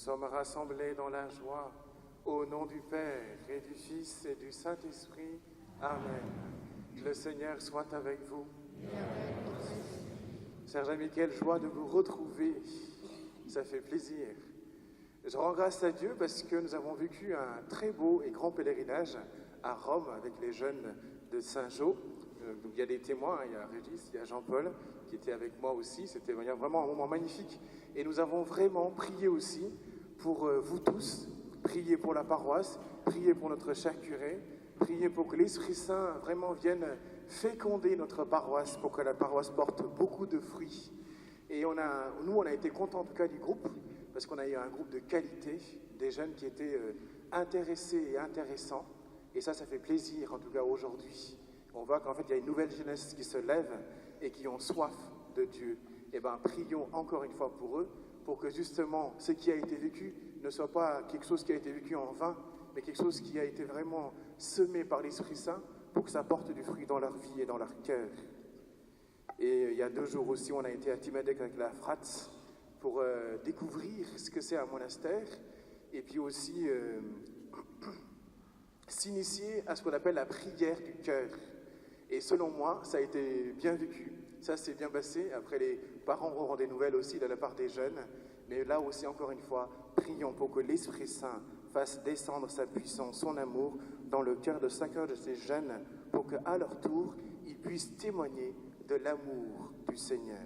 sommes rassemblés dans la joie, au nom du Père et du Fils et du Saint-Esprit. Amen. Le Seigneur soit avec vous. Chers amis, quelle joie de vous retrouver. Ça fait plaisir. Je rends grâce à Dieu parce que nous avons vécu un très beau et grand pèlerinage à Rome avec les jeunes de Saint-Jean. Il y a des témoins, il y a Régis, il y a Jean-Paul qui était avec moi aussi. C'était vraiment un moment magnifique. Et nous avons vraiment prié aussi pour vous tous, prier pour la paroisse, prier pour notre cher curé, prier pour que l'Esprit Saint vraiment vienne féconder notre paroisse, pour que la paroisse porte beaucoup de fruits. Et nous, on a été contents en tout cas du groupe, parce qu'on a eu un groupe de qualité, des jeunes qui étaient intéressés et intéressants. Et ça fait plaisir en tout cas aujourd'hui. On voit qu'en fait, il y a une nouvelle jeunesse qui se lève et qui ont soif de Dieu. Eh bien, prions encore une fois pour eux, pour que justement, ce qui a été vécu ne soit pas quelque chose qui a été vécu en vain, mais quelque chose qui a été vraiment semé par l'Esprit Saint, pour que ça porte du fruit dans leur vie et dans leur cœur. Et il y a 2 jours aussi, on a été à Timadec avec la FRATS pour découvrir ce que c'est un monastère, et puis aussi s'initier à ce qu'on appelle la prière du cœur. Et selon moi, ça a été bien vécu, ça s'est bien passé. Après, les parents auront des nouvelles aussi de la part des jeunes. Mais là aussi, encore une fois, prions pour que l'Esprit Saint fasse descendre sa puissance, son amour dans le cœur de chacun de ces jeunes, pour qu'à leur tour, ils puissent témoigner de l'amour du Seigneur.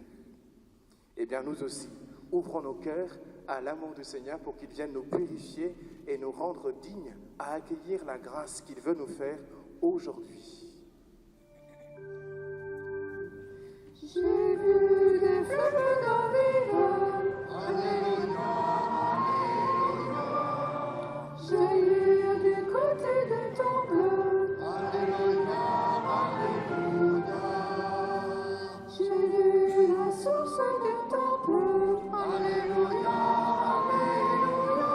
Eh bien, nous aussi, ouvrons nos cœurs à l'amour du Seigneur pour qu'il vienne nous purifier et nous rendre dignes à accueillir la grâce qu'il veut nous faire aujourd'hui. J'ai vu des fleuves d'eau vive, Alléluia, Alléluia. jaillir du côté du temple, Alléluia, Alléluia. j'ai vu la source du temple, Alléluia, Alléluia.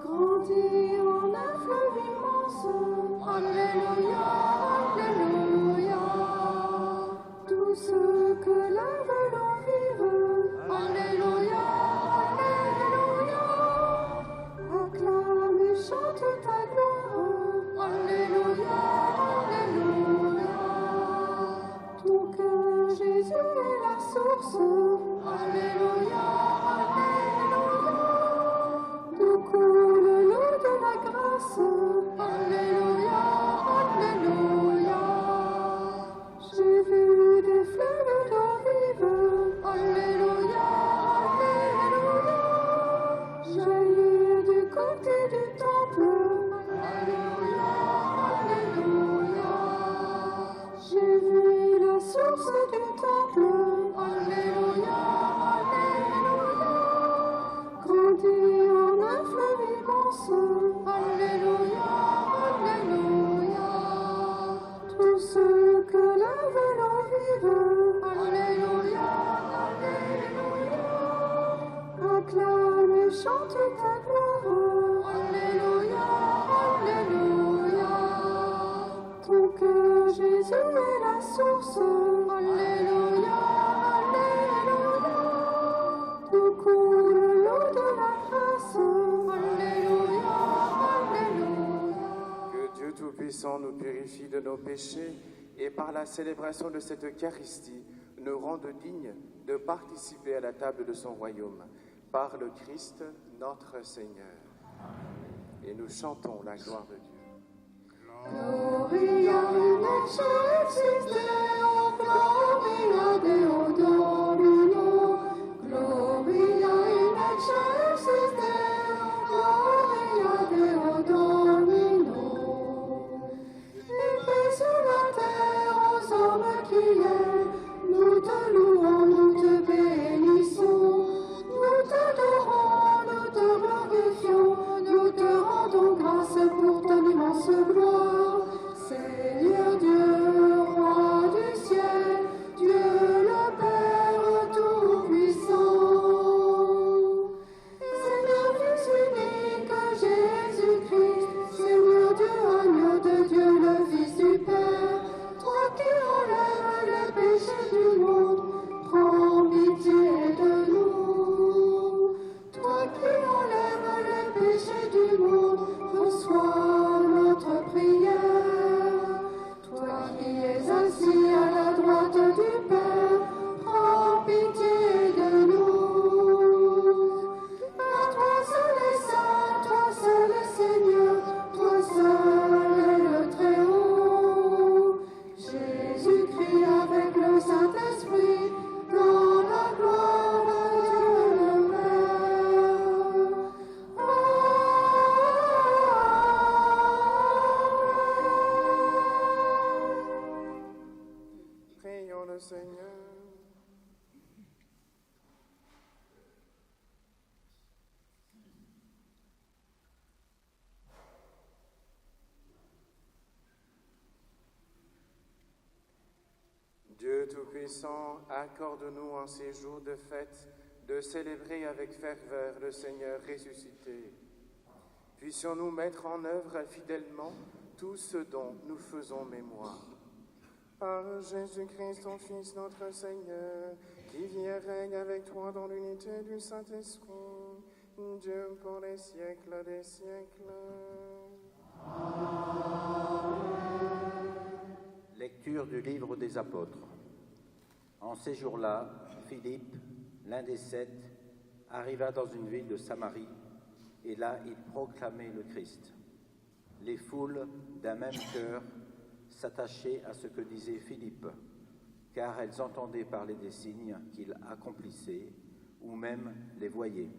grandir en un fleuve immense, Alléluia, Alléluia. tout ce que lève l'eau vive, Alléluia, Alléluia. acclame et chante ta gloire, Alléluia, Alléluia. ton cœur Jésus est la source, Alléluia, Alléluia. d'où coule l'eau de la grâce, Alléluia, Alléluia. j'ai vu des fleuves d'eau vive, Alléluia, Alléluia. jaillir du côté du temple, Alléluia, Alléluia. j'ai vu la source du temple, Alléluia, Alléluia. grandir en un fleuve immense, Alléluia, Alléluia. tout ce que lève l'eau vive, Alléluia, Alléluia. acclame et chante ta gloire, Alléluia, Alléluia. ton cœur Jésus est la source, Alléluia, Alléluia. d'où coule l'eau de la grâce, Alléluia, Alléluia. Que Dieu Tout-Puissant nous purifie de nos péchés et par la célébration de cette Eucharistie nous rende dignes de participer à la table de son royaume. Par le Christ, notre Seigneur. Et nous chantons la gloire de Dieu. Gloria in excelsis Deo, Gloria Deo Domino, Gloria in excelsis Deo, Gloria Deo Domino. Et paix sur la terre aux hommes qui l'aiment, nous te louons, nous te bénissons, nous t'adorons, nous te glorifions, nous te rendons grâce pour ton immense gloire. Seigneur Dieu, roi du ciel. Seigneur. Dieu Tout-Puissant, accorde-nous en ces jours de fête de célébrer avec ferveur le Seigneur ressuscité. Puissions-nous mettre en œuvre fidèlement tout ce dont nous faisons mémoire. Par Jésus-Christ, ton Fils, notre Seigneur, qui vit et règne avec toi dans l'unité du Saint-Esprit, Dieu pour les siècles des siècles. Lecture du livre des apôtres. En ces jours-là, Philippe, l'un des 7, arriva dans une ville de Samarie, et là il proclamait le Christ. Les foules, d'un même cœur, s'attachaient à ce que disait Philippe, car elles entendaient parler des signes qu'il accomplissait, ou même les voyaient.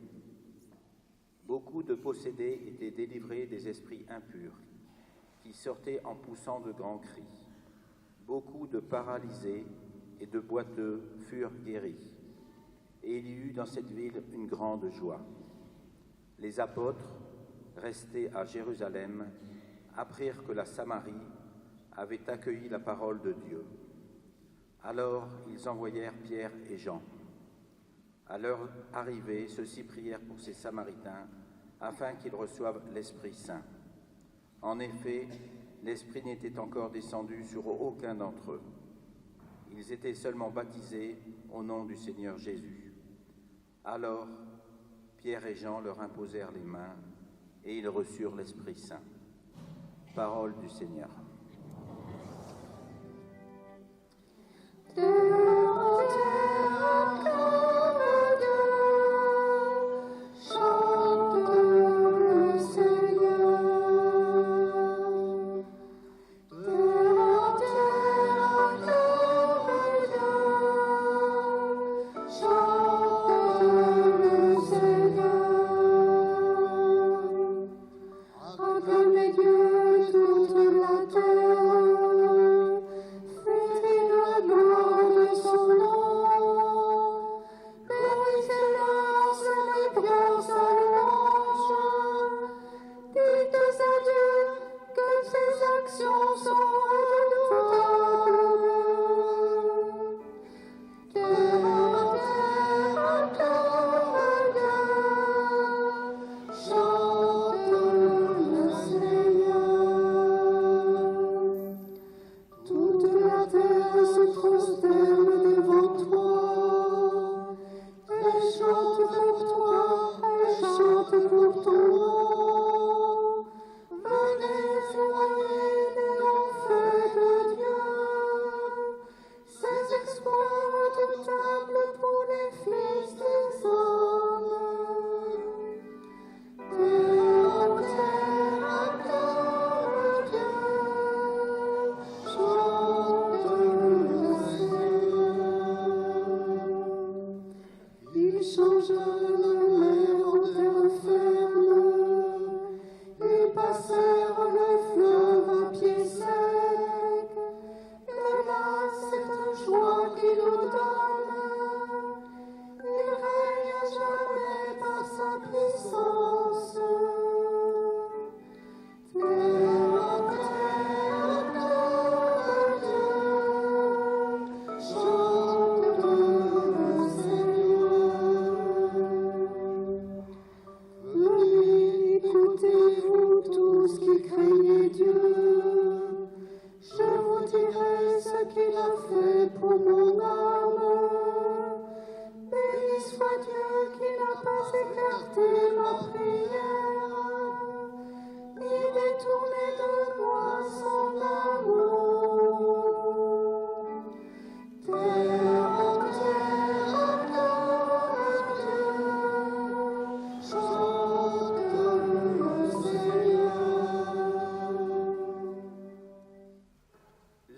Beaucoup de possédés étaient délivrés des esprits impurs, qui sortaient en poussant de grands cris. Beaucoup de paralysés et de boiteux furent guéris. Et il y eut dans cette ville une grande joie. Les apôtres, restés à Jérusalem, apprirent que la Samarie avait accueilli la parole de Dieu. Alors ils envoyèrent Pierre et Jean. À leur arrivée, ceux-ci prièrent pour ces Samaritains, afin qu'ils reçoivent l'Esprit Saint. En effet, l'Esprit n'était encore descendu sur aucun d'entre eux. Ils étaient seulement baptisés au nom du Seigneur Jésus. Alors, Pierre et Jean leur imposèrent les mains et ils reçurent l'Esprit Saint. Parole du Seigneur.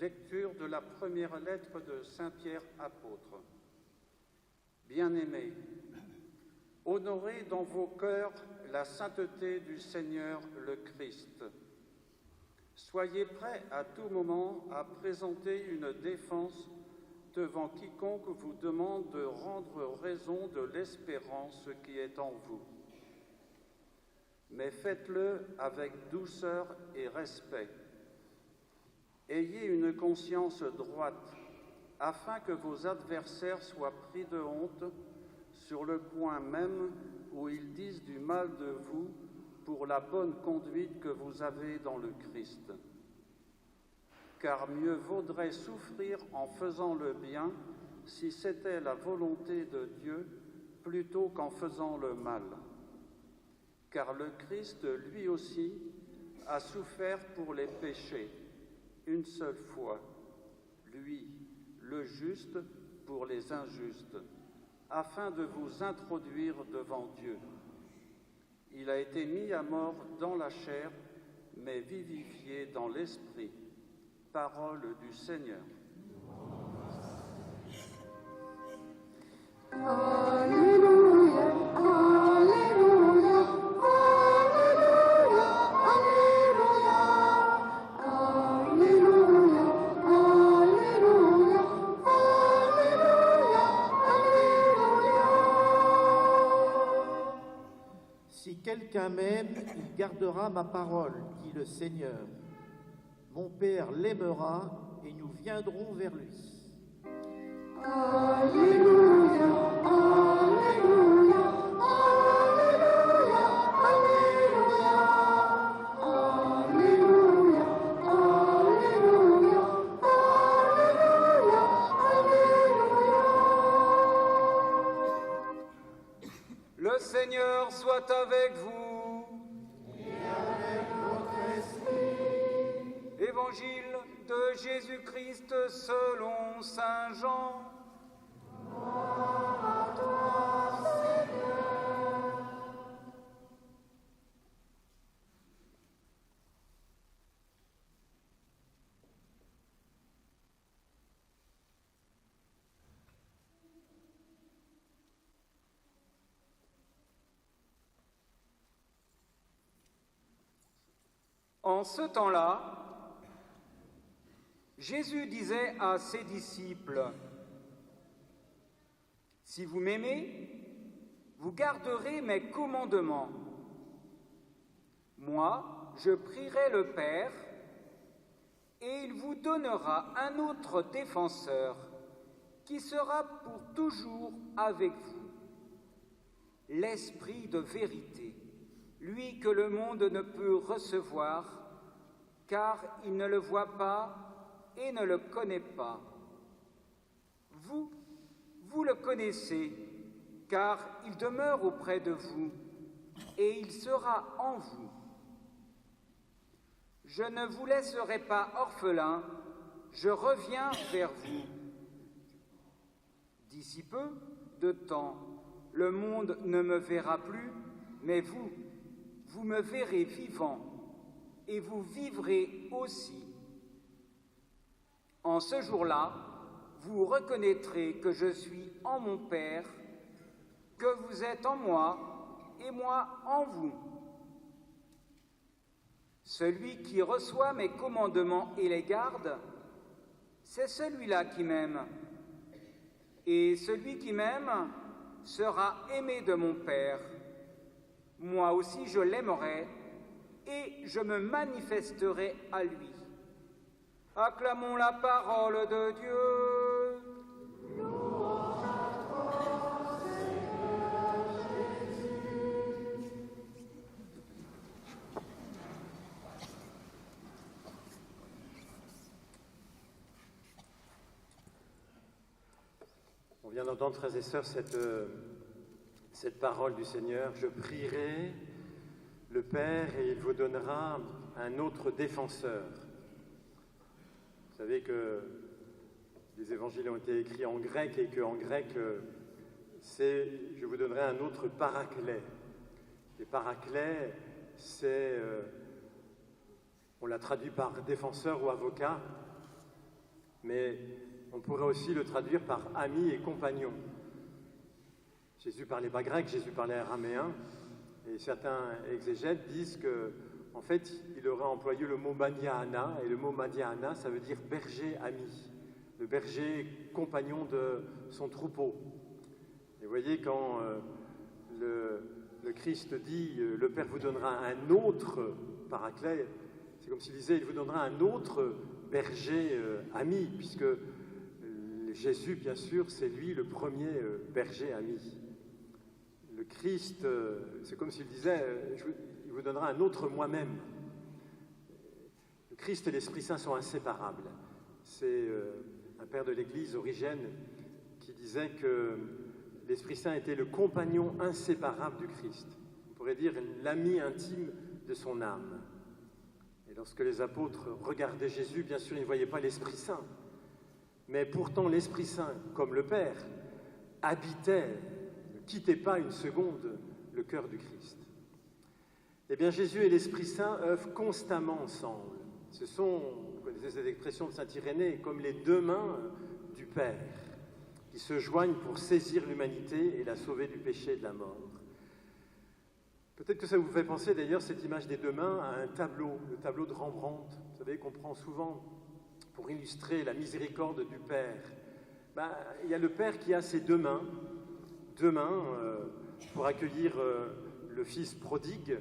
Lecture de la première lettre de Saint Pierre apôtre. Bien-aimés, honorez dans vos cœurs la sainteté du Seigneur le Christ. Soyez prêts à tout moment à présenter une défense devant quiconque vous demande de rendre raison de l'espérance qui est en vous. Mais faites-le avec douceur et respect. Ayez une conscience droite, afin que vos adversaires soient pris de honte sur le point même où ils disent du mal de vous pour la bonne conduite que vous avez dans le Christ. Car mieux vaudrait souffrir en faisant le bien, si c'était la volonté de Dieu, plutôt qu'en faisant le mal. Car le Christ, lui aussi, a souffert pour les péchés, une seule fois, lui, le juste, pour les injustes, afin de vous introduire devant Dieu. Il a été mis à mort dans la chair, mais vivifié dans l'esprit. Parole du Seigneur. Alléluia, Alléluia, Alléluia, Alléluia, Alléluia, Alléluia, Alléluia, Alléluia. Si quelqu'un m'aime, il gardera ma parole, dit le Seigneur. Mon Père l'aimera et nous viendrons vers lui. Alléluia, Alléluia, Alléluia, Alléluia, Alléluia, Alléluia, Alléluia, Alléluia. Le Seigneur soit avec vous. Évangile de Jésus-Christ selon saint Jean. Gloire à toi, Seigneur. En ce temps-là, Jésus disait à ses disciples, « Si vous m'aimez, vous garderez mes commandements. Moi, je prierai le Père, et il vous donnera un autre défenseur qui sera pour toujours avec vous, l'Esprit de vérité, lui que le monde ne peut recevoir, car il ne le voit pas et ne le connaît pas. Vous le connaissez, car il demeure auprès de vous, et il sera en vous. Je ne vous laisserai pas orphelins, je reviens vers vous. D'ici peu de temps, le monde ne me verra plus, mais vous me verrez vivant, et vous vivrez aussi. En ce jour-là, vous reconnaîtrez que je suis en mon Père, que vous êtes en moi et moi en vous. Celui qui reçoit mes commandements et les garde, c'est celui-là qui m'aime. Et celui qui m'aime sera aimé de mon Père. Moi aussi je l'aimerai et je me manifesterai à lui. Acclamons la parole de Dieu. Louange à toi, Seigneur Jésus. On vient d'entendre, frères et sœurs, cette parole du Seigneur. Je prierai le Père et il vous donnera un autre défenseur. Vous savez que les évangiles ont été écrits en grec et qu'en grec, c'est « je vous donnerai un autre paraclet ». Et paraclet, c'est, on l'a traduit par défenseur ou avocat, mais on pourrait aussi le traduire par ami et compagnon. Jésus parlait pas grec, Jésus parlait araméen, et certains exégètes disent que en fait, il aurait employé le mot Madiana, et le mot Madiana, ça veut dire berger ami. le berger compagnon de son troupeau. Et vous voyez, quand le Christ dit « Le Père vous donnera un autre paraclet », c'est comme s'il disait « Il vous donnera un autre berger ami », puisque Jésus, bien sûr, c'est lui le premier berger ami. Le Christ, c'est comme s'il disait « Il vous donnera un autre moi-même ». Le Christ et l'Esprit Saint sont inséparables. C'est un père de l'Église, Origène, qui disait que l'Esprit Saint était le compagnon inséparable du Christ. On pourrait dire l'ami intime de son âme. Et lorsque les apôtres regardaient Jésus, bien sûr, ils ne voyaient pas l'Esprit Saint. Mais pourtant, l'Esprit Saint, comme le Père, habitait, ne quittait pas une seconde le cœur du Christ. Eh bien, Jésus et l'Esprit Saint œuvrent constamment ensemble. Ce sont, vous connaissez cette expression de saint Irénée, comme les deux mains du Père, qui se joignent pour saisir l'humanité et la sauver du péché et de la mort. Peut-être que ça vous fait penser d'ailleurs, cette image des deux mains, à un tableau, le tableau de Rembrandt, vous savez, qu'on prend souvent pour illustrer la miséricorde du Père. Il y a le Père qui a ses deux mains pour accueillir le Fils prodigue,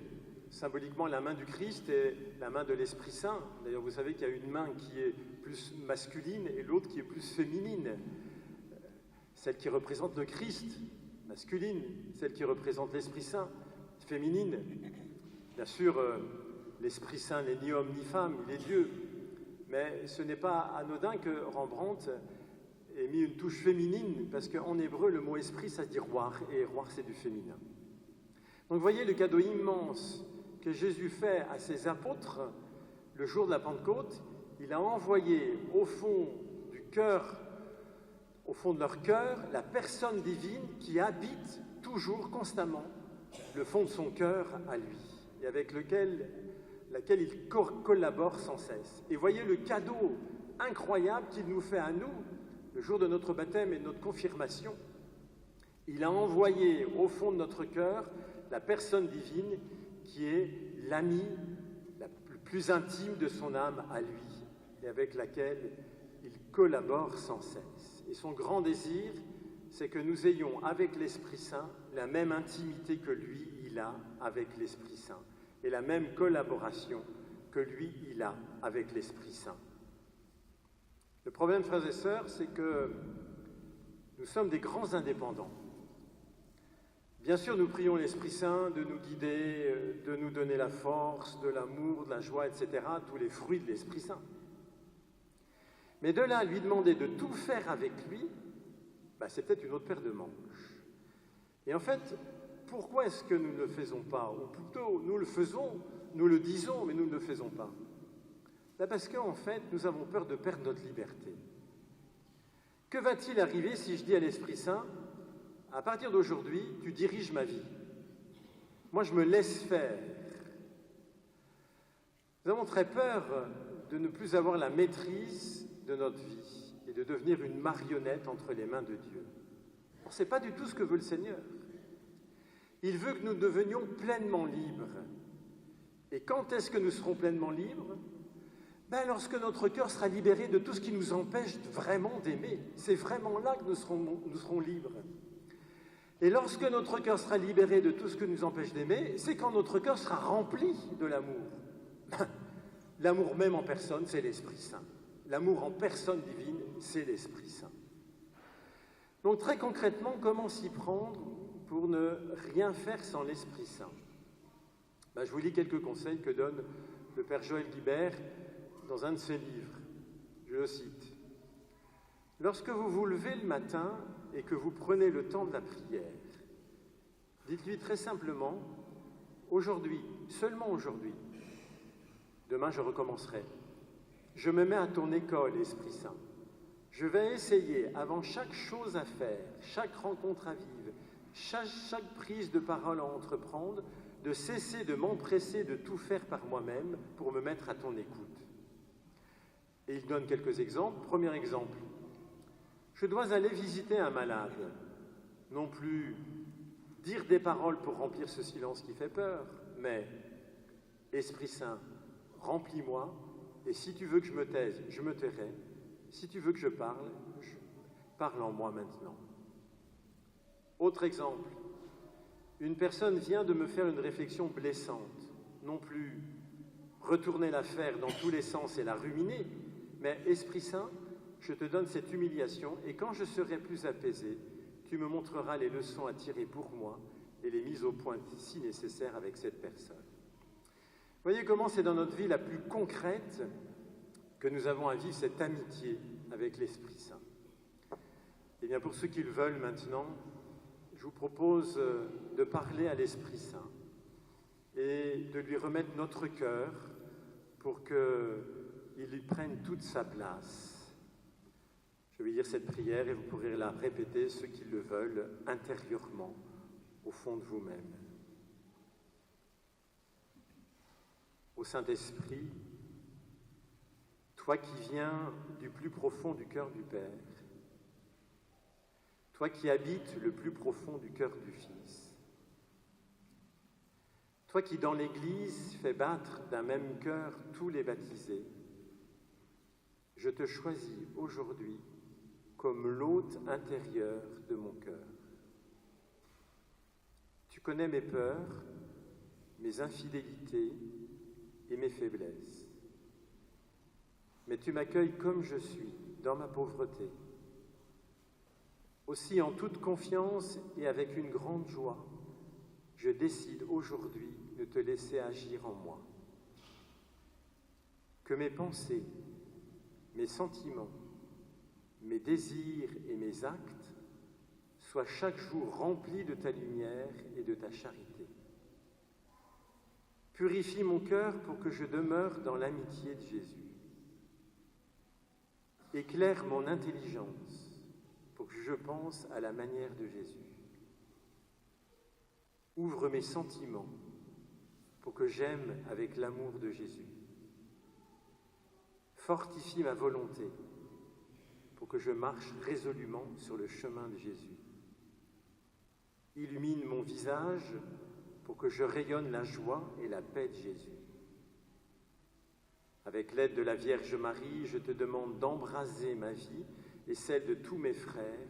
symboliquement la main du Christ et la main de l'Esprit Saint. D'ailleurs, vous savez qu'il y a une main qui est plus masculine et l'autre qui est plus féminine. Celle qui représente le Christ, masculine, celle qui représente l'Esprit Saint, féminine. Bien sûr, l'Esprit Saint n'est ni homme ni femme, il est Dieu. Mais ce n'est pas anodin que Rembrandt ait mis une touche féminine, parce qu'en hébreu, le mot esprit, ça se dit roir, et roir, c'est du féminin. Donc, vous voyez le cadeau immense que Jésus fait à ses apôtres le jour de la Pentecôte. Il a envoyé au fond du cœur, au fond de leur cœur, la personne divine qui habite toujours, constamment, le fond de son cœur à lui, et avec laquelle il collabore sans cesse. Et voyez le cadeau incroyable qu'il nous fait à nous, le jour de notre baptême et de notre confirmation. Il a envoyé au fond de notre cœur la personne divine qui est l'ami le plus intime de son âme à lui, et avec laquelle il collabore sans cesse. Et son grand désir, c'est que nous ayons avec l'Esprit Saint la même intimité que lui, il a avec l'Esprit Saint, et la même collaboration que lui, il a avec l'Esprit Saint. Le problème, frères et sœurs, c'est que nous sommes des grands indépendants. Bien sûr, nous prions l'Esprit Saint de nous guider, de nous donner la force, de l'amour, de la joie, etc., tous les fruits de l'Esprit Saint. Mais de là à lui demander de tout faire avec lui, c'est peut-être une autre paire de manches. Et en fait, pourquoi est-ce que nous ne le faisons pas? Ou plutôt, nous le faisons, nous le disons, mais nous ne le faisons pas. Parce qu'en fait, nous avons peur de perdre notre liberté. Que va-t-il arriver si je dis à l'Esprit Saint, à partir d'aujourd'hui, tu diriges ma vie. Moi, je me laisse faire. Nous avons très peur de ne plus avoir la maîtrise de notre vie et de devenir une marionnette entre les mains de Dieu. Or, ce n'est pas du tout ce que veut le Seigneur. Il veut que nous devenions pleinement libres. Et quand est-ce que nous serons pleinement libres? Lorsque notre cœur sera libéré de tout ce qui nous empêche vraiment d'aimer. C'est vraiment là que nous serons libres. Et lorsque notre cœur sera libéré de tout ce qui nous empêche d'aimer, c'est quand notre cœur sera rempli de l'amour. L'amour même en personne, c'est l'Esprit Saint. L'amour en personne divine, c'est l'Esprit Saint. Donc très concrètement, comment s'y prendre pour ne rien faire sans l'Esprit Saint? Je vous lis quelques conseils que donne le Père Joël Guibert dans un de ses livres. Je le cite. « Lorsque vous vous levez le matin et que vous prenez le temps de la prière, dites-lui très simplement, aujourd'hui, seulement aujourd'hui, demain je recommencerai. Je me mets à ton école, Esprit Saint. Je vais essayer, avant chaque chose à faire, chaque rencontre à vivre, chaque prise de parole à entreprendre, de cesser de m'empresser de tout faire par moi-même pour me mettre à ton écoute. » Et il donne quelques exemples. Premier exemple, je dois aller visiter un malade, non plus dire des paroles pour remplir ce silence qui fait peur, mais Esprit Saint, remplis-moi, et si tu veux que je me taise, je me tairai, Si tu veux que je parle en moi maintenant. Autre exemple, une personne vient de me faire une réflexion blessante, non plus retourner la faire dans tous les sens et la ruminer, mais Esprit Saint, je te donne cette humiliation et quand je serai plus apaisé, tu me montreras les leçons à tirer pour moi et les mises au point si nécessaires avec cette personne. Voyez comment c'est dans notre vie la plus concrète que nous avons à vivre cette amitié avec l'Esprit Saint. Et bien pour ceux qui le veulent maintenant, je vous propose de parler à l'Esprit Saint et de lui remettre notre cœur pour qu'il y prenne toute sa place. Je vais dire cette prière et vous pourrez la répéter, ceux qui le veulent, intérieurement, au fond de vous-même. Au Saint-Esprit, toi qui viens du plus profond du cœur du Père, toi qui habites le plus profond du cœur du Fils, toi qui dans l'Église fais battre d'un même cœur tous les baptisés, je te choisis aujourd'hui comme l'hôte intérieur de mon cœur. Tu connais mes peurs, mes infidélités et mes faiblesses. Mais tu m'accueilles comme je suis, dans ma pauvreté. Aussi, en toute confiance et avec une grande joie, je décide aujourd'hui de te laisser agir en moi. Que mes pensées, mes sentiments, mes désirs et mes actes soient chaque jour remplis de ta lumière et de ta charité. Purifie mon cœur pour que je demeure dans l'amitié de Jésus. Éclaire mon intelligence pour que je pense à la manière de Jésus. Ouvre mes sentiments pour que j'aime avec l'amour de Jésus. Fortifie ma volonté pour que je marche résolument sur le chemin de Jésus. Illumine mon visage pour que je rayonne la joie et la paix de Jésus. Avec l'aide de la Vierge Marie, je te demande d'embraser ma vie et celle de tous mes frères,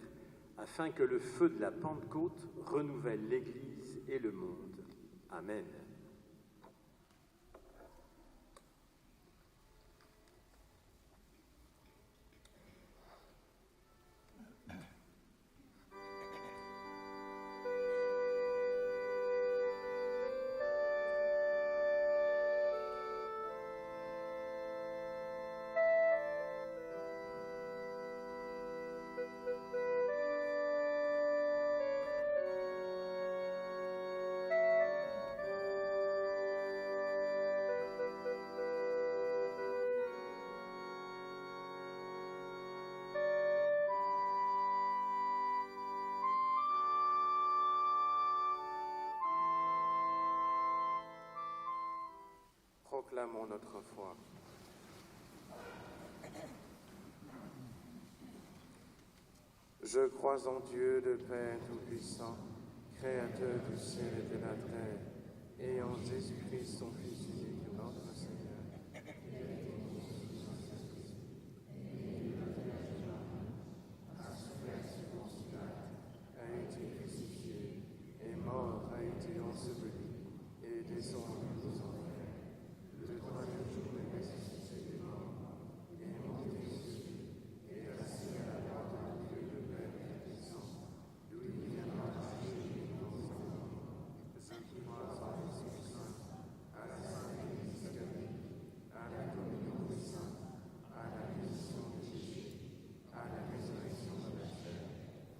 afin que le feu de la Pentecôte renouvelle l'Église et le monde. Amen. Proclamons notre foi. Je crois en Dieu, le Père Tout-Puissant, Créateur du ciel et de la terre, et en Jésus-Christ, son Fils unique, notre Seigneur, a été crucifié, est mort, a été enseveli, et est descendu aux enfers. Le troisième jour est ressuscité des morts, et est monté aux cieux, et est assis à la droite de Dieu, le Père Tout-Puissant, d'où il viendra chercher les vivants et les morts. Je crois en l'Esprit Saint, à la Sainte Église catholique, à la communion des saints, à la rémission des péchés, à la résurrection de la chair,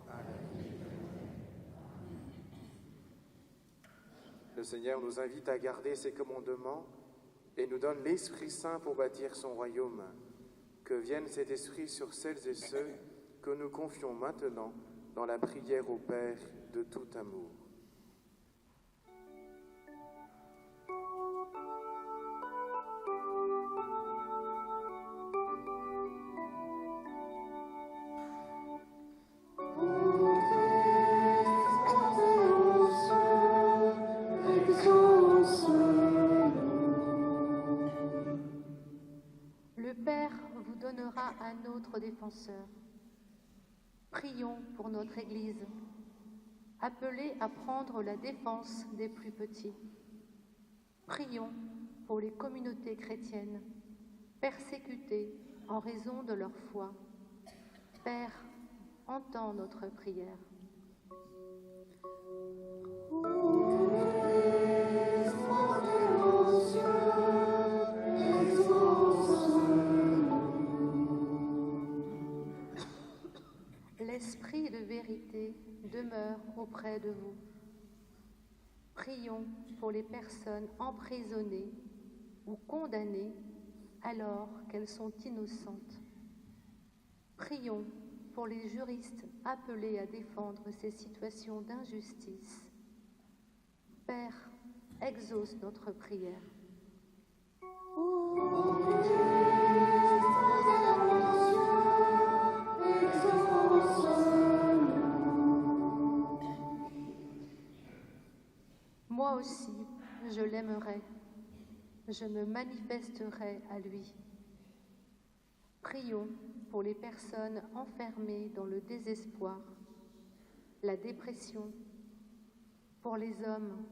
à la vie éternelle. Le Seigneur nous invite à garder ses commandements et nous donne l'Esprit Saint pour bâtir son royaume. Que vienne cet Esprit sur celles et ceux que nous confions maintenant dans la prière au Père de tout amour. Le Père vous donnera un autre des défenseur. Prions pour notre Église, appelée à prendre la défense des plus petits. Prions pour les communautés chrétiennes, persécutées en raison de leur foi. Père, entends notre prière. L'Esprit de vérité demeure auprès de vous. Prions pour les personnes emprisonnées ou condamnées alors qu'elles sont innocentes. Prions pour les juristes appelés à défendre ces situations d'injustice. Père, exauce notre prière. Moi aussi, je l'aimerai, je me manifesterai à lui. Prions pour les personnes enfermées dans le désespoir, la dépression, pour les hommes,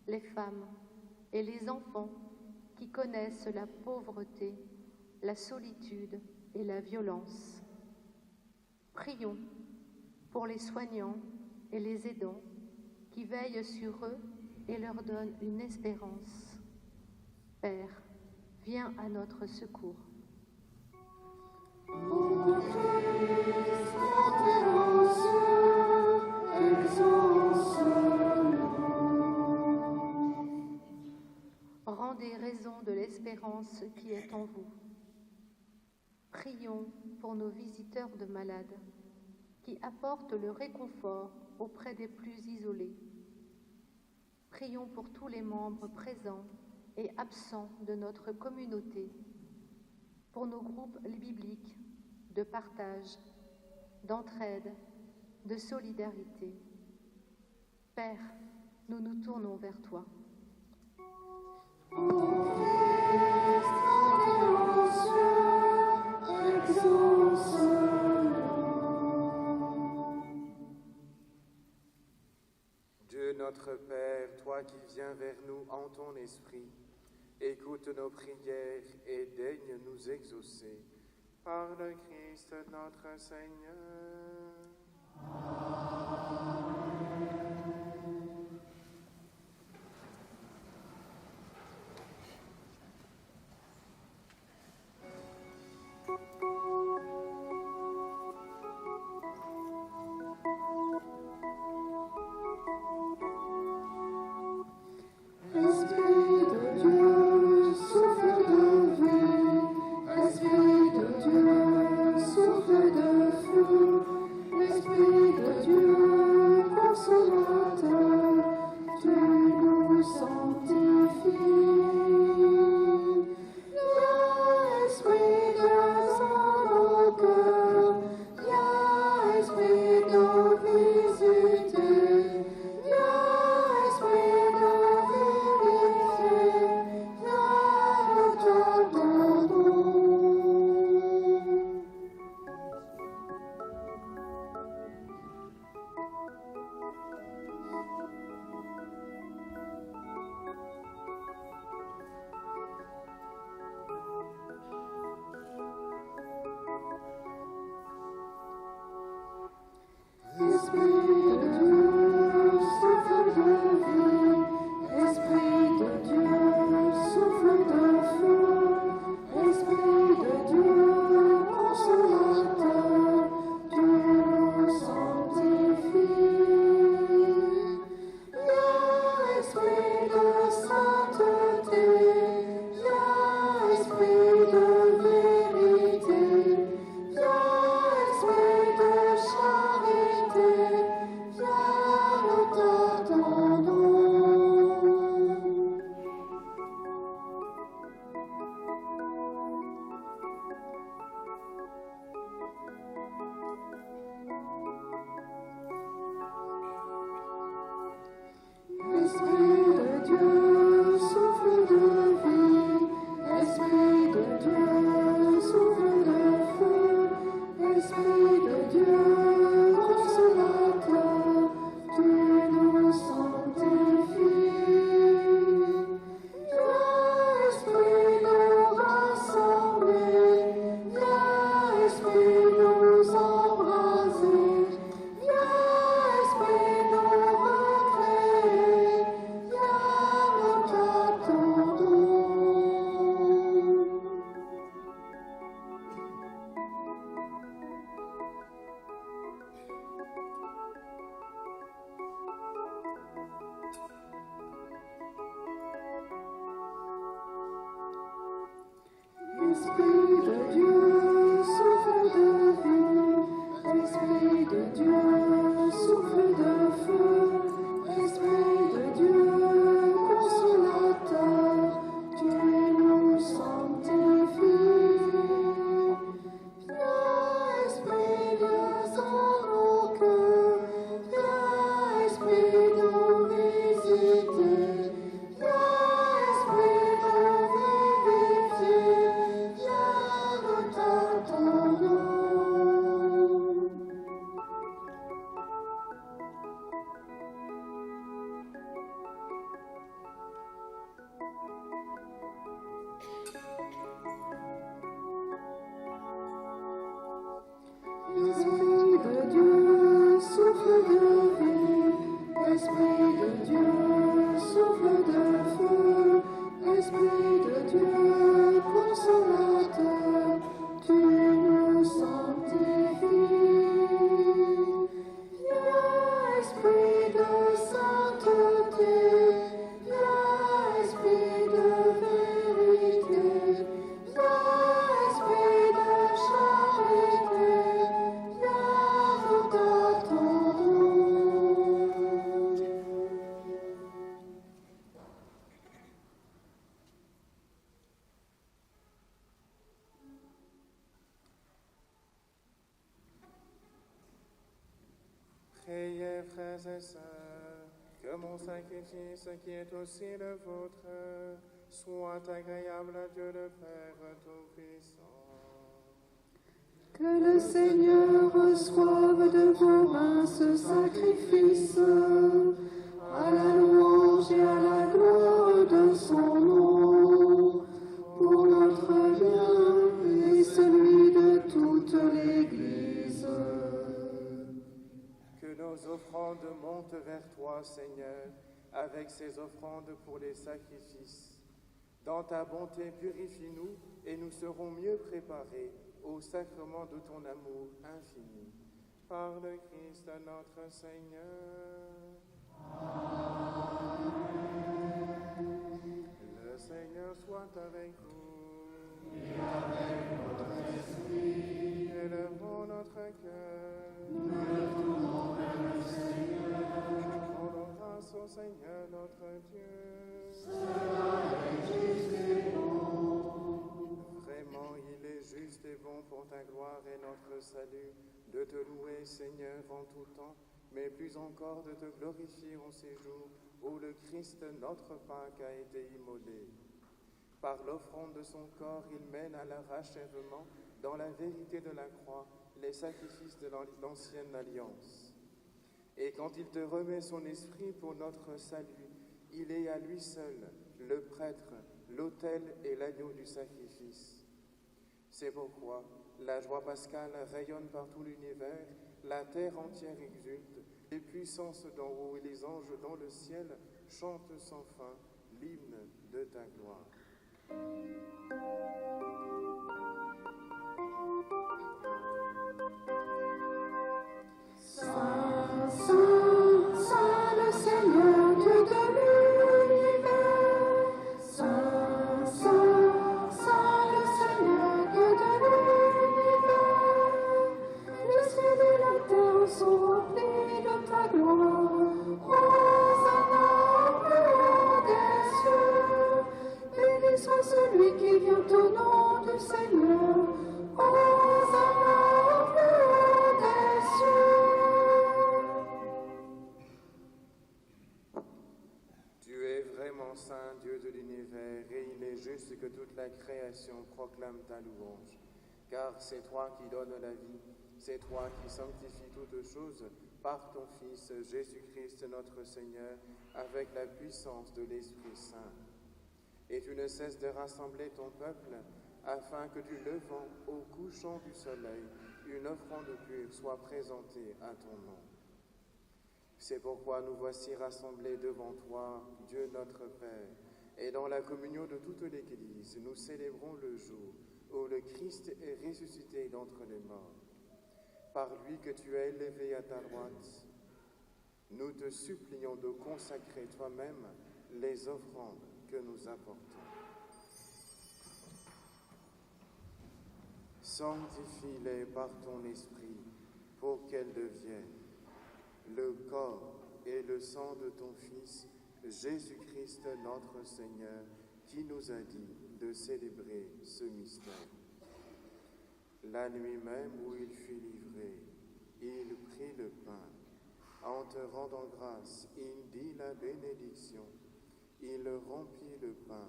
les femmes et les enfants qui connaissent la pauvreté, la solitude et la violence. Prions pour les soignants et les aidants qui veillent sur eux et leur donnent une espérance. Père, viens à notre secours. Rendez raison de l'espérance qui est en vous. Prions pour nos visiteurs de malades qui apportent le réconfort auprès des plus isolés. Prions pour tous les membres présents et absents de notre communauté, pour nos groupes bibliques de partage, d'entraide, de solidarité. Père, nous nous tournons vers toi. Dieu notre Père, toi qui viens vers nous en ton esprit, écoute nos prières et daigne nous exaucer. Par le Christ notre Seigneur. Esprit de Dieu, souffle de vie, Esprit de Dieu, souffle de feu, souffle de feu, Esprit de Dieu, consolateur, tu nous sanctifies. Viens, Esprit Dieu, dans nos cœurs, viens, Esprit nous visiter, viens, Esprit nous vivifier, viens, nous t'attendons. Esprit de Dieu, souffle de vie, Esprit de Dieu, souffle de feu, Esprit de Dieu, consolateur, tu nous sanctifies. Viens, Esprit de sainteté, viens, Esprit de vérité, viens, Esprit de charité, viens, nous t'attendons. Priez, frères et sœurs, que mon sacrifice, qui est aussi le vôtre, soit agréable à Dieu le Père Tout-Puissant. Que le Seigneur reçoive de vos mains ce sacrifice, à la louange et à la gloire de son nom, pour notre bien et celui de toute l'Église. Que nos offrandes montent vers toi, Seigneur, avec ces offrandes pour les sacrifices. Dans ta bonté, purifie-nous et nous serons mieux préparés au sacrement de ton amour infini. Par le Christ notre Seigneur. Le Seigneur soit avec vous. Et avec votre esprit. Élevons notre cœur. Nous le tournons vers le Seigneur. Rendons grâce au Seigneur notre Dieu. Cela est juste et bon. Vraiment, il est juste et bon pour ta gloire et notre salut de te louer, Seigneur, en tout temps, mais plus encore de te glorifier en ces jours où le Christ, notre Pâque, a été immolé. Par l'offrande de son corps, il mène à leur achèvement, dans la vérité de la croix, les sacrifices de l'ancienne alliance. Et quand il te remet son esprit pour notre salut, il est à lui seul le prêtre, l'autel et l'agneau du sacrifice. C'est pourquoi la joie pascale rayonne par tout l'univers, la terre entière exulte, les puissances d'en haut et les anges dans le ciel chantent sans fin l'hymne de ta gloire. Saint, Saint, Saint le Seigneur, Dieu de l'univers. Saint, Saint, Saint le Seigneur, Dieu de l'univers. Le ciel et la terre sont remplis de ta gloire. Hosanna au plus haut des cieux. Béni soit celui qui vient au nom du Seigneur. Hosanna au plus haut des cieux. Tu es vraiment saint, Dieu de l'univers, et il est juste que toute la création proclame ta louange. Car c'est toi qui donnes la vie, c'est toi qui sanctifies toutes choses par ton Fils Jésus-Christ notre Seigneur, avec la puissance de l'Esprit Saint. Et tu ne cesses de rassembler ton peuple, afin que du levant au couchant du soleil, une offrande pure soit présentée à ton nom. C'est pourquoi nous voici rassemblés devant toi, Dieu notre Père, et dans la communion de toute l'Église, nous célébrons le jour où le Christ est ressuscité d'entre les morts. Par lui que tu as élevé à ta droite, nous te supplions de consacrer toi-même les offrandes que nous apportons. Sanctifie-les par ton esprit pour qu'elles deviennent corps et le sang de ton Fils, Jésus-Christ notre Seigneur, qui nous a dit de célébrer ce mystère. La nuit même où il fut livré, il prit le pain. En te rendant grâce, il dit la bénédiction. Il rompit le pain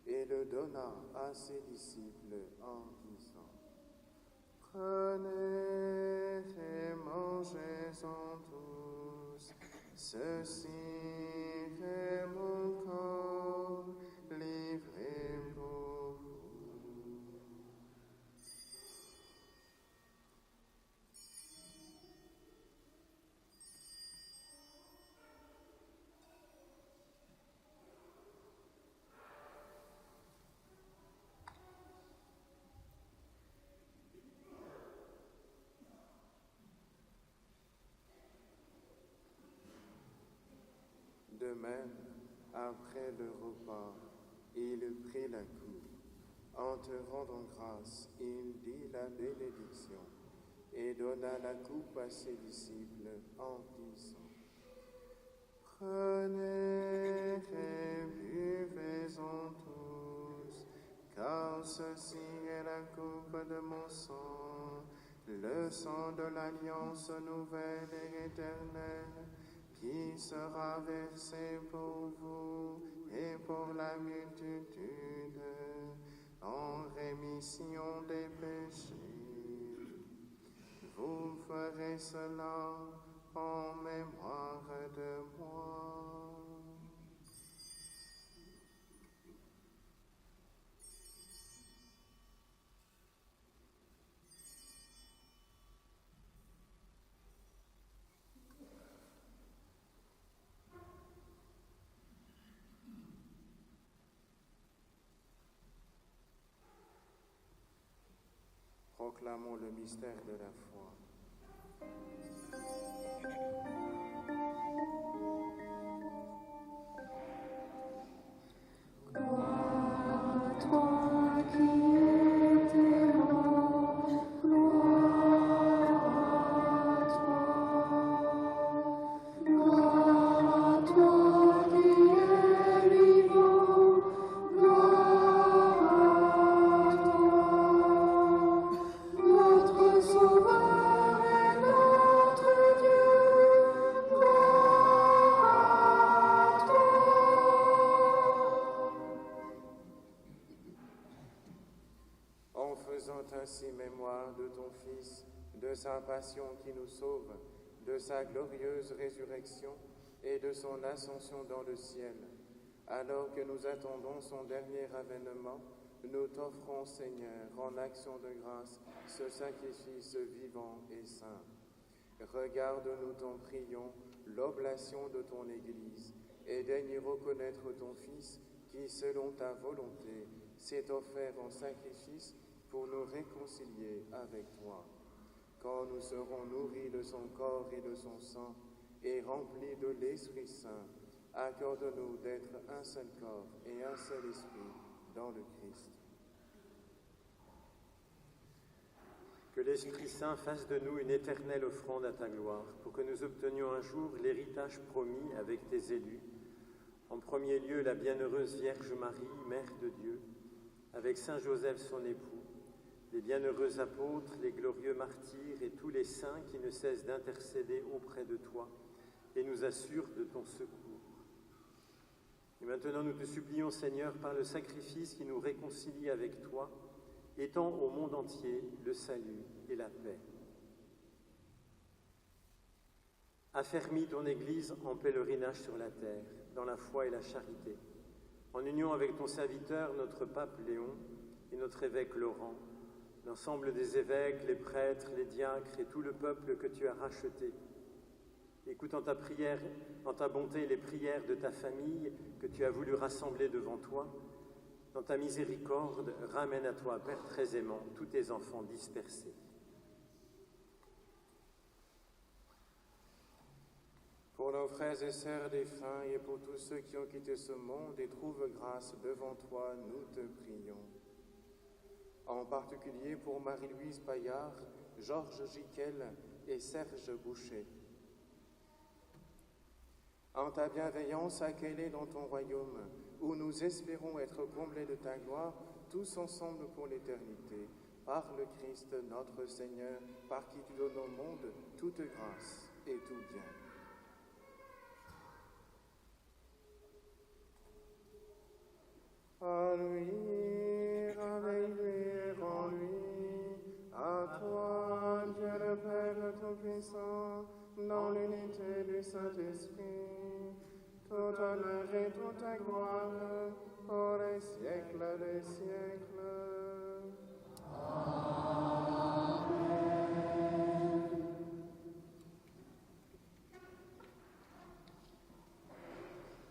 et le donna à ses disciples en disant: Prenez et mangez-en tous, ceci est mon corps livré pour vous. De même, après le repas, il prit la coupe. En te rendant grâce, il dit la bénédiction et donna la coupe à ses disciples en disant: Prenez et buvez-en tous, car ceci est la coupe de mon sang, le sang de l'alliance nouvelle et éternelle, qui sera versé pour vous et pour la multitude en rémission des péchés. Vous ferez cela en mémoire de moi. Proclamons le mystère de la foi. Gloire à toi qui étais mort, gloire à toi. Gloire à toi qui es vivant, gloire à toi. Notre Sauveur et notre Dieu, gloire à toi. En faisant ainsi mémoire de ton Fils, de sa passion qui nous sauve, de sa glorieuse résurrection et de son ascension dans le ciel, alors que nous attendons son dernier avènement, nous t'offrons, Seigneur, en action de grâce, ce sacrifice vivant et saint. Regarde-nous, t'en prions, l'oblation de ton Église, et daigne reconnaître ton Fils, qui, selon ta volonté, s'est offert en sacrifice pour nous réconcilier avec toi. Quand nous serons nourris de son corps et de son sang, et remplis de l'Esprit Saint, accorde-nous d'être un seul corps et un seul esprit dans le Christ. Que l'Esprit Saint fasse de nous une éternelle offrande à ta gloire, pour que nous obtenions un jour l'héritage promis avec tes élus. En premier lieu, la bienheureuse Vierge Marie, Mère de Dieu, avec Saint Joseph son époux, les bienheureux apôtres, les glorieux martyrs et tous les saints qui ne cessent d'intercéder auprès de toi et nous assurent de ton secours. Et maintenant, nous te supplions, Seigneur, par le sacrifice qui nous réconcilie avec toi, étends au monde entier le salut et la paix. Affermis ton Église en pèlerinage sur la terre, dans la foi et la charité, en union avec ton serviteur, notre pape Léon, et notre évêque Laurent, l'ensemble des évêques, les prêtres, les diacres et tout le peuple que tu as racheté. Écoute en ta prière, en ta bonté, les prières de ta famille que tu as voulu rassembler devant toi. Dans ta miséricorde, ramène à toi, Père très aimant, tous tes enfants dispersés. Pour nos frères et sœurs défunts et pour tous ceux qui ont quitté ce monde et trouvent grâce devant toi, nous te prions. En particulier pour Marie-Louise Paillard, Georges Giquel et Serge Boucher. Dans ta bienveillance accueille dans ton royaume, où nous espérons être comblés de ta gloire, tous ensemble pour l'éternité, par le Christ notre Seigneur, par qui tu donnes au monde toute grâce et tout bien. À lui, avec lui et en lui, à toi, Dieu le Père Tout-Puissant, dans l'unité du Saint-Esprit, tout honneur et toute gloire pour les siècles des siècles.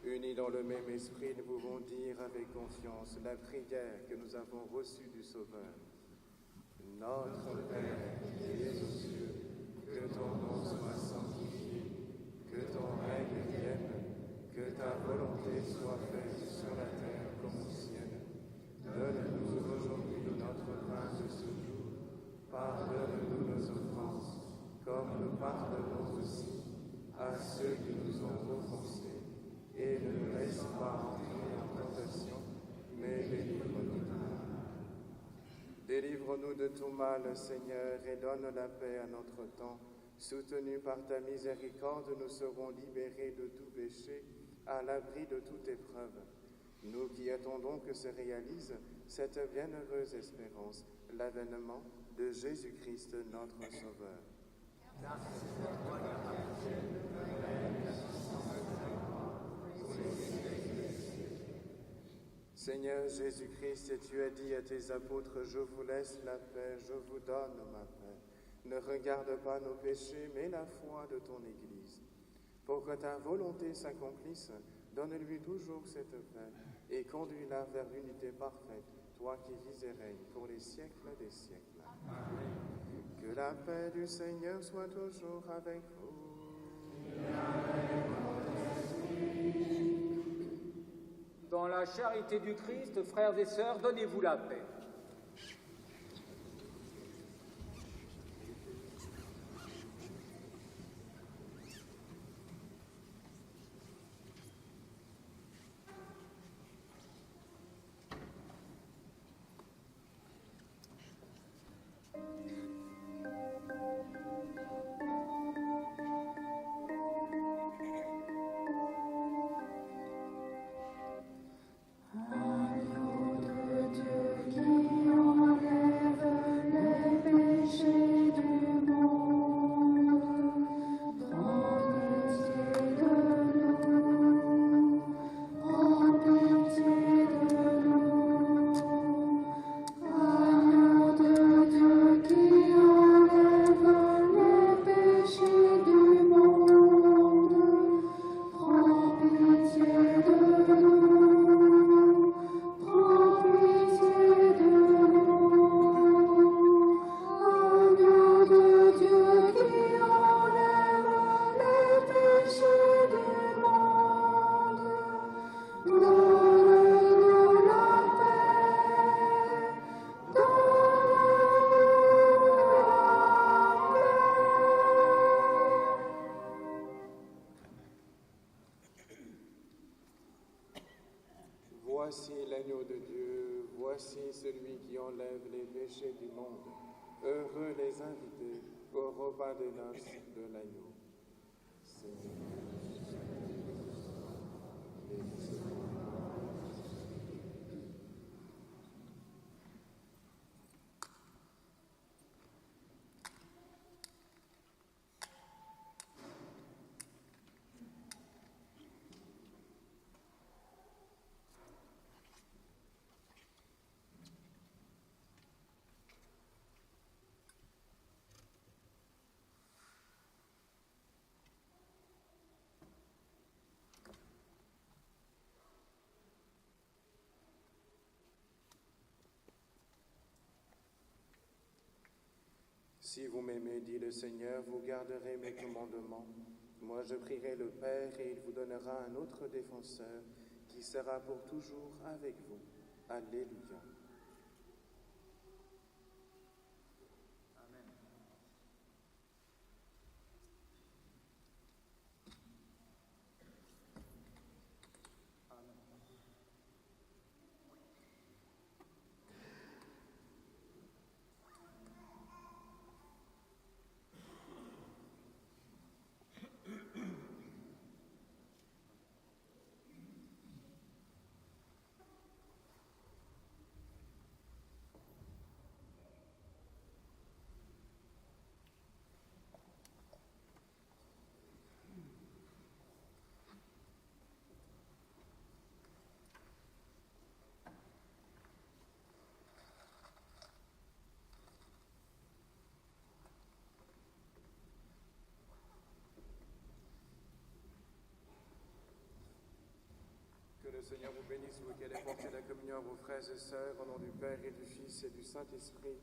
Unis dans le même esprit, nous pouvons dire avec confiance la prière que nous avons reçue du Sauveur. Notre Père qui es aux cieux, que ton nom soit sanctifié, que ton règne vienne, que ta volonté soit faite sur la terre comme au ciel. Donne-nous aujourd'hui notre pain de ce jour. Pardonne-nous nos offenses, comme nous pardonnons aussi à ceux qui nous ont offensés. Et ne nous laisse pas entrer en tentation, mais délivre-nous du mal. Délivre-nous de tout mal, Seigneur, et donne la paix à notre temps. Soutenus par ta miséricorde, nous serons libérés de tout péché, à l'abri de toute épreuve. Nous qui attendons que se réalise cette bienheureuse espérance, l'avènement de Jésus-Christ, notre Sauveur. Seigneur Jésus-Christ, tu as dit à tes apôtres, je vous laisse la paix, je vous donne ma paix. Ne regarde pas nos péchés, mais la foi de ton Église. Pour que ta volonté s'accomplisse, donne-lui toujours cette paix et conduis-la vers l'unité parfaite, toi qui vis et règnes pour les siècles des siècles. Amen. Que la paix du Seigneur soit toujours avec vous. Dans la charité du Christ, frères et sœurs, donnez-vous la paix. Voici l'agneau de Dieu, voici celui qui enlève les péchés du monde. Heureux les invités au repas des noces de l'agneau. Si vous m'aimez, dit le Seigneur, vous garderez mes commandements. Moi, je prierai le Père et il vous donnera un autre défenseur qui sera pour toujours avec vous. Alléluia. Seigneur vous bénisse, vous qui allez porter la communion à vos frères et sœurs, au nom du Père et du Fils et du Saint-Esprit.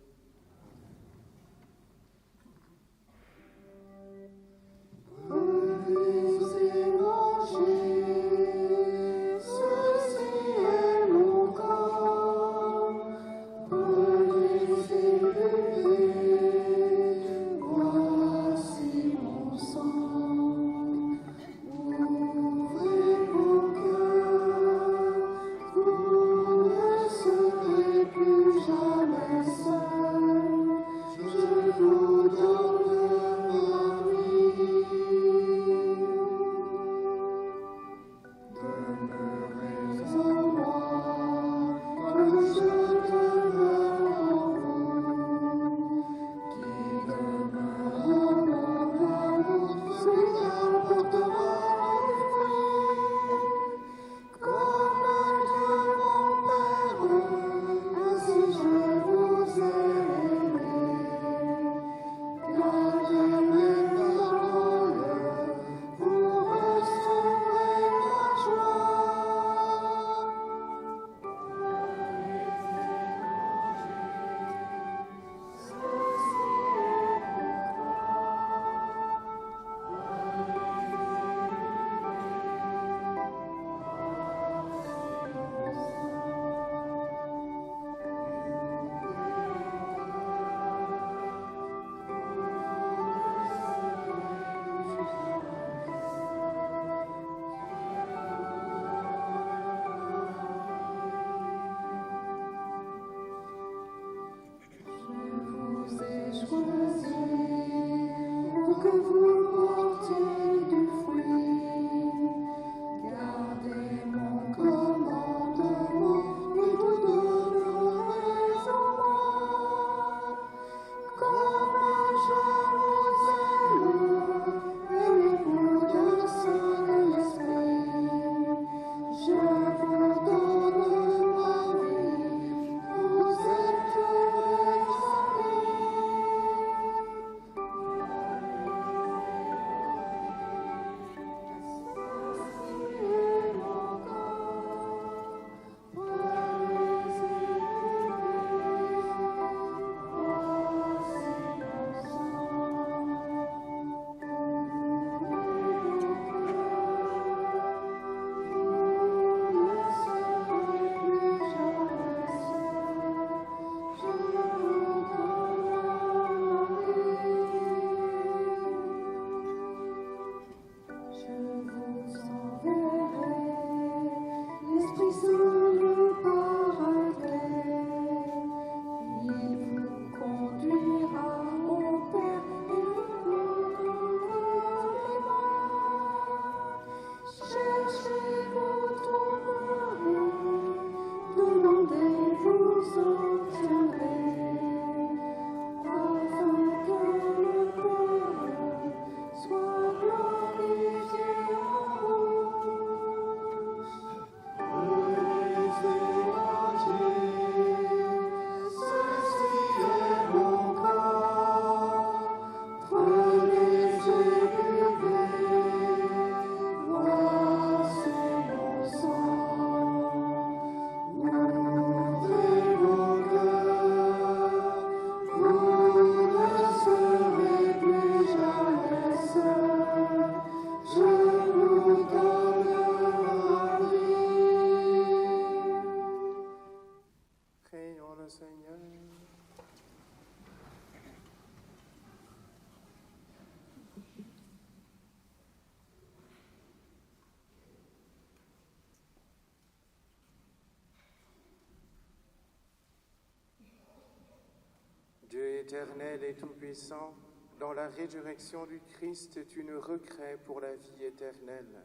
Dieu éternel et tout-puissant, dans la résurrection du Christ, tu nous recrées pour la vie éternelle.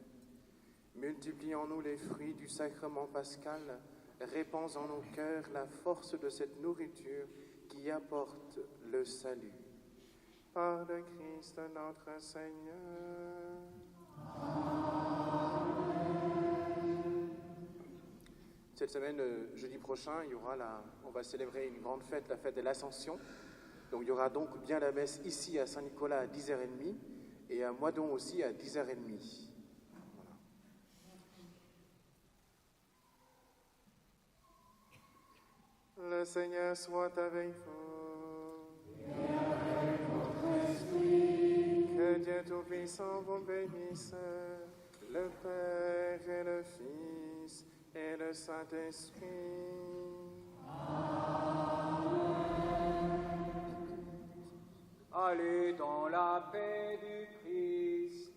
Multiplie en nous les fruits du sacrement pascal, répands en nos cœurs la force de cette nourriture qui apporte le salut. Par le Christ notre Seigneur. Cette semaine, jeudi prochain, on va célébrer une grande fête, la fête de l'Ascension. Donc il y aura donc bien la messe ici à Saint-Nicolas à 10h30 et à Moidon aussi à 10h30. Voilà. Le Seigneur soit avec vous. Que Dieu Tout-Puissant vous bénisse, le Père et le Fils et le Saint-Esprit. Allez dans la paix du Christ.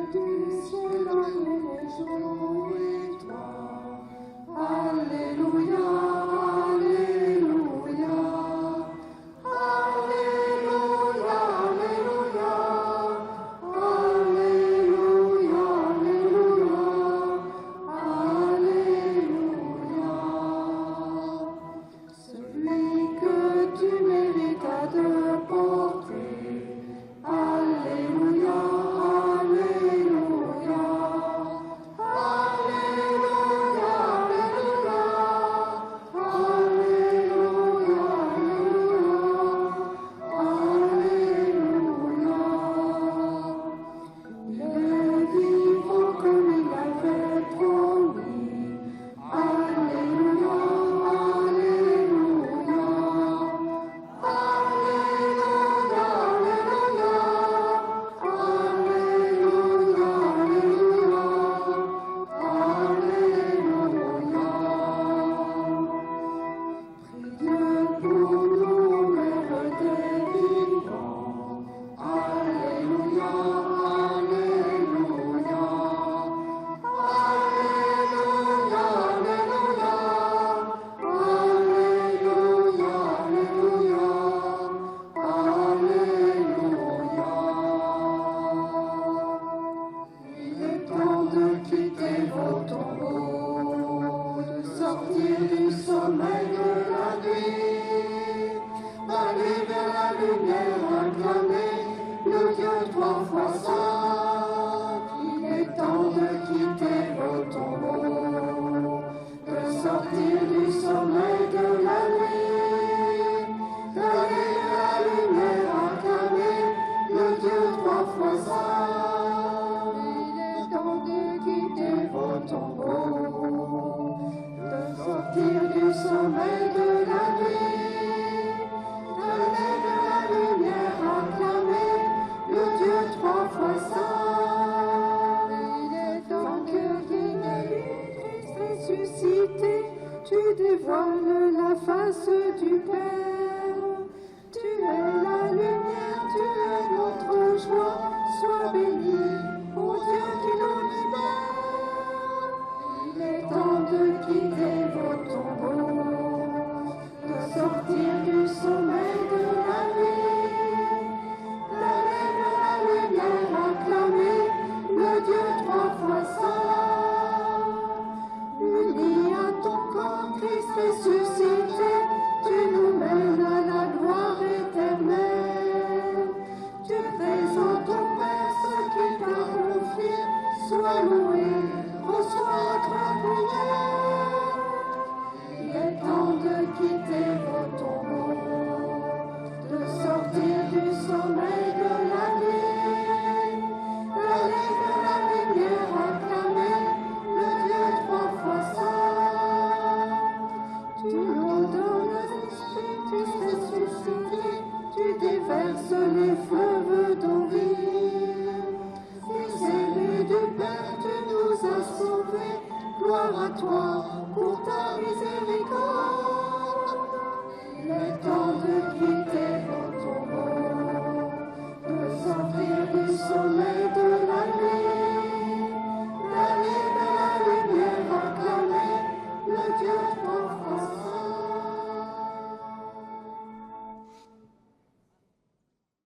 Du ciel réjouis-toi. Alléluia, Alléluia. Alléluia, Alléluia. Alléluia, Alléluia. Alléluia. Celui que tu méritas de porter. Alléluia, Alléluia. Alléluia, Alléluia. Alléluia, Alléluia. Il est vivant comme il avait promis. Alléluia, Alléluia. Alléluia, Alléluia. Alléluia, Prie Dieu pour nous, Mère des vivants. Alléluia, Alléluia. Alléluia, Alléluia. Alléluia, Il est temps de quitter vos tombeaux, de sortir du sommeil de la nuit, d'aller vers la lumière, acclamer le Dieu trois fois saint. Il est temps de quitter vos tombeaux, de sortir du sommeil de la nuit, d'aller vers la lumière, acclamer le Dieu trois fois saint. Il est temps de quitter vos tombeaux, de sortir du sommeil de la nuit, d'aller vers la lumière, acclamer le Dieu trois fois saint. Il est temps que Christ ressuscité, tu dévoiles la face du Père. Tu es la lumière, tu es notre joie, sois béni, ô Dieu qui nous libère. Il est temps de quitter vos tombeaux, de sortir du sommeil de la nuit, d'aller vers la lumière, acclamer le Dieu trois fois saint. Unis à ton corps, Christ ressuscité, tu nous mènes à la gloire éternelle. Tu présentes ton Père ce qu'il t'a confié, sois loué, reçois notre prière.